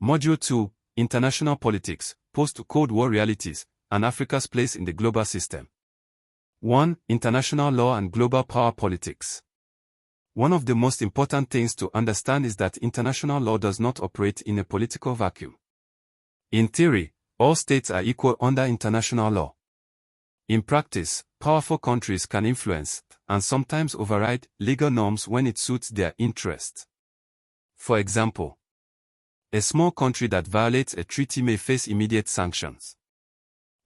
Module 2, International Politics, Post-Cold War Realities, and Africa's Place in the Global System. 1. International Law and Global Power Politics. One of the most important things to understand is that international law does not operate in a political vacuum. In theory, all states are equal under international law. In practice, powerful countries can influence, and sometimes override, legal norms when it suits their interests. For example, a small country that violates a treaty may face immediate sanctions.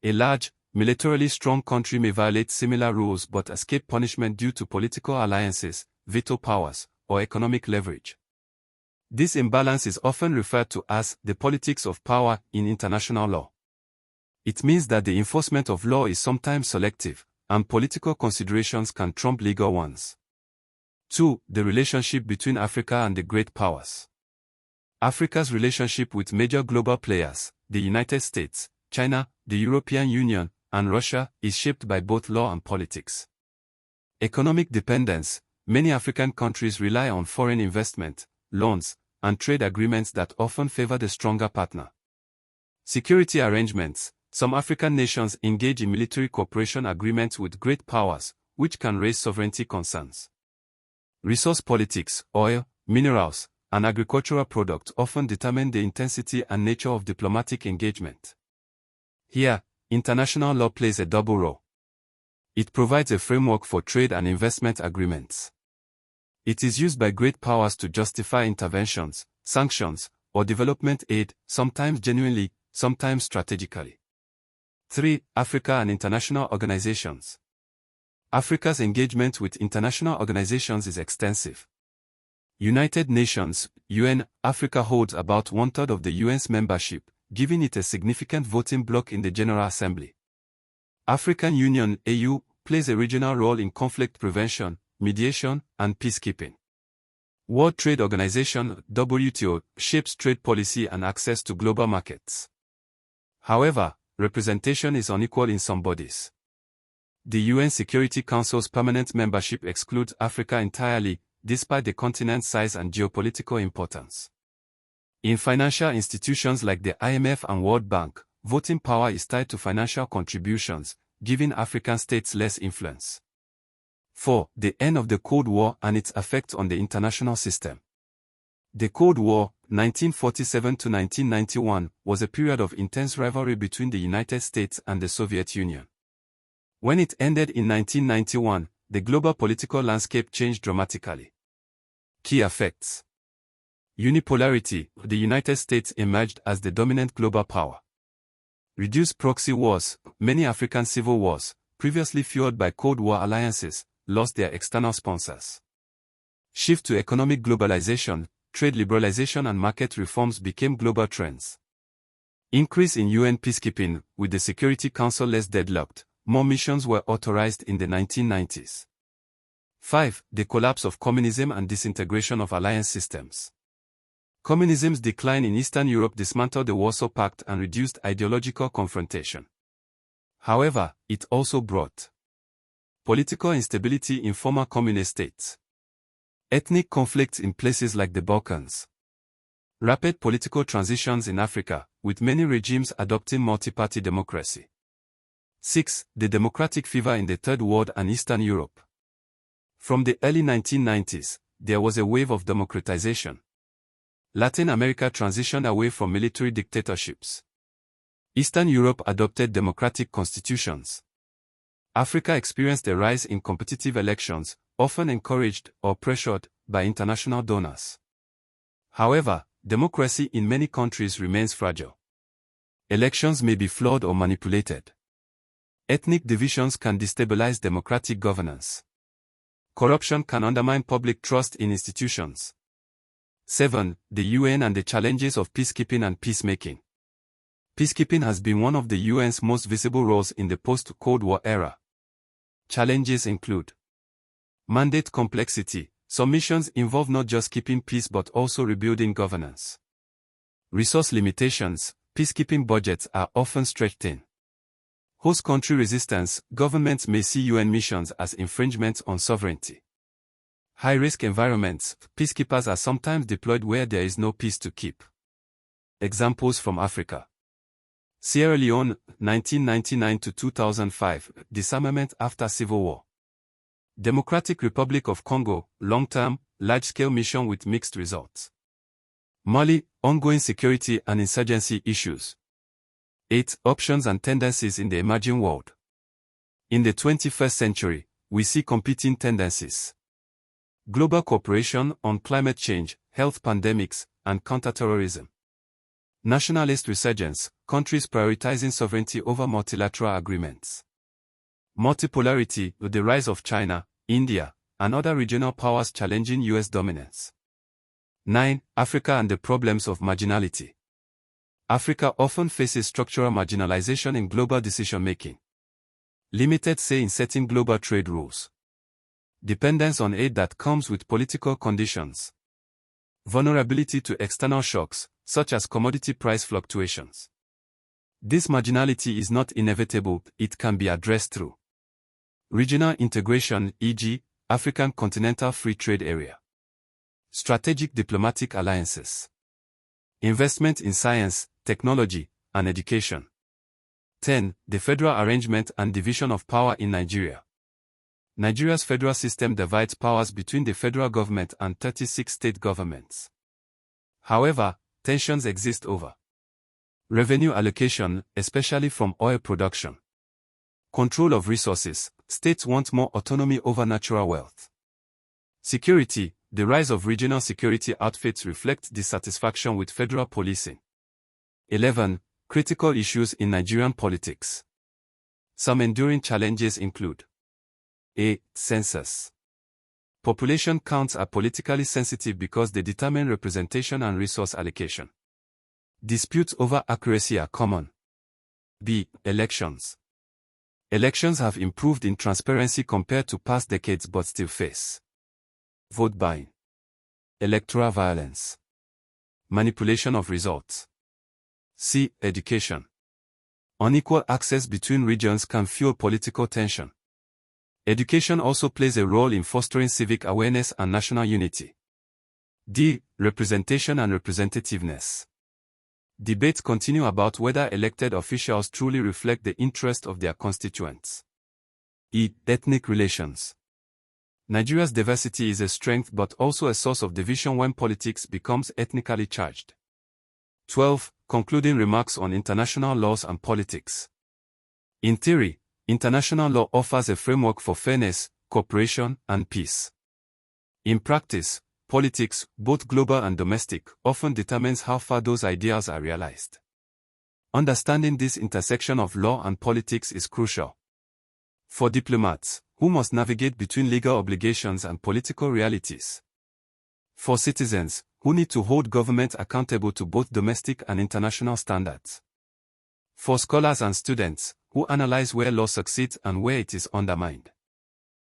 A large, militarily strong country may violate similar rules but escape punishment due to political alliances, veto powers, or economic leverage. This imbalance is often referred to as the politics of power in international law. It means that the enforcement of law is sometimes selective, and political considerations can trump legal ones. 2. The relationship between Africa and the great powers. Africa's relationship with major global players, the United States, China, the European Union, and Russia, is shaped by both law and politics. Economic dependence. Many African countries rely on foreign investment, loans, and trade agreements that often favor the stronger partner. Security arrangements. Some African nations engage in military cooperation agreements with great powers, which can raise sovereignty concerns. Resource politics. Oil, minerals, and agricultural products often determine the intensity and nature of diplomatic engagement. Here, international law plays a double role. It provides a framework for trade and investment agreements. It is used by great powers to justify interventions, sanctions, or development aid, sometimes genuinely, sometimes strategically. 3. Africa and international organizations. Africa's engagement with international organizations is extensive. United Nations, UN, Africa holds about 1/3 of the UN's membership, giving it a significant voting bloc in the General Assembly. African Union, AU, plays a regional role in conflict prevention, mediation, and peacekeeping. World Trade Organization, WTO, shapes trade policy and access to global markets. However, representation is unequal in some bodies. The UN Security Council's permanent membership excludes Africa entirely, despite the continent's size and geopolitical importance. In financial institutions like the IMF and World Bank, voting power is tied to financial contributions, giving African states less influence. 4. The end of the Cold War and its effect on the international system. The Cold War, 1947 to 1991, was a period of intense rivalry between the United States and the Soviet Union. When it ended in 1991, the global political landscape changed dramatically. Key effects. Unipolarity. The United States emerged as the dominant global power. Reduced proxy wars. Many African civil wars, previously fueled by Cold War alliances, lost their external sponsors. Shift to economic globalization. Trade liberalization and market reforms became global trends. Increase in UN peacekeeping. With the Security Council less deadlocked, more missions were authorized in the 1990s. 5. The collapse of communism and disintegration of alliance systems. Communism's decline in Eastern Europe dismantled the Warsaw Pact and reduced ideological confrontation. However, it also brought political instability in former communist states, ethnic conflicts in places like the Balkans, rapid political transitions in Africa, with many regimes adopting multi-party democracy. 6. The democratic fever in the Third World and Eastern Europe. From the early 1990s, there was a wave of democratization. Latin America transitioned away from military dictatorships. Eastern Europe adopted democratic constitutions. Africa experienced a rise in competitive elections, often encouraged or pressured by international donors. However, democracy in many countries remains fragile. Elections may be flawed or manipulated. Ethnic divisions can destabilize democratic governance. Corruption can undermine public trust in institutions. 7. The UN and the challenges of peacekeeping and peacemaking. Peacekeeping has been one of the UN's most visible roles in the post-Cold War era. Challenges include mandate complexity. Some missions involve not just keeping peace but also rebuilding governance. Resource limitations. Peacekeeping budgets are often stretched thin. Host country resistance. Governments may see UN missions as infringements on sovereignty. High-risk environments. Peacekeepers are sometimes deployed where there is no peace to keep. Examples from Africa. Sierra Leone, 1999 to 2005, disarmament after civil war. Democratic Republic of Congo, long-term, large-scale mission with mixed results. Mali, ongoing security and insurgency issues. 8. Options and tendencies in the emerging world. In the 21st century, we see competing tendencies. Global cooperation on climate change, health pandemics, and counterterrorism. Nationalist resurgence, countries prioritizing sovereignty over multilateral agreements. Multipolarity, with the rise of China, India, and other regional powers challenging U.S. dominance. 9. Africa and the problems of marginality. Africa often faces structural marginalization in global decision-making. Limited say in setting global trade rules. Dependence on aid that comes with political conditions. Vulnerability to external shocks, such as commodity price fluctuations. This marginality is not inevitable, it can be addressed through regional integration, e.g., African Continental Free Trade Area. Strategic diplomatic alliances. Investment in science, technology, and education. 10. The federal arrangement and division of power in Nigeria. Nigeria's federal system divides powers between the federal government and 36 state governments. However, tensions exist over revenue allocation, especially from oil production. Control of resources, states want more autonomy over natural wealth. Security, the rise of regional security outfits reflects dissatisfaction with federal policing. 11. Critical issues in Nigerian politics. Some enduring challenges include: A. Census. Population counts are politically sensitive because they determine representation and resource allocation. Disputes over accuracy are common. B. Elections. Elections have improved in transparency compared to past decades but still face vote buying, electoral violence, manipulation of results. C. Education. Unequal access between regions can fuel political tension. Education also plays a role in fostering civic awareness and national unity. D. Representation and representativeness. Debates continue about whether elected officials truly reflect the interest of their constituents. E. Ethnic relations. Nigeria's diversity is a strength but also a source of division when politics becomes ethnically charged. 12. Concluding remarks on international laws and politics. In theory, international law offers a framework for fairness, cooperation, and peace. In practice, politics, both global and domestic, often determines how far those ideals are realized. Understanding this intersection of law and politics is crucial. For diplomats, who must navigate between legal obligations and political realities. For citizens, who need to hold government accountable to both domestic and international standards. For scholars and students, who analyze where law succeeds and where it is undermined.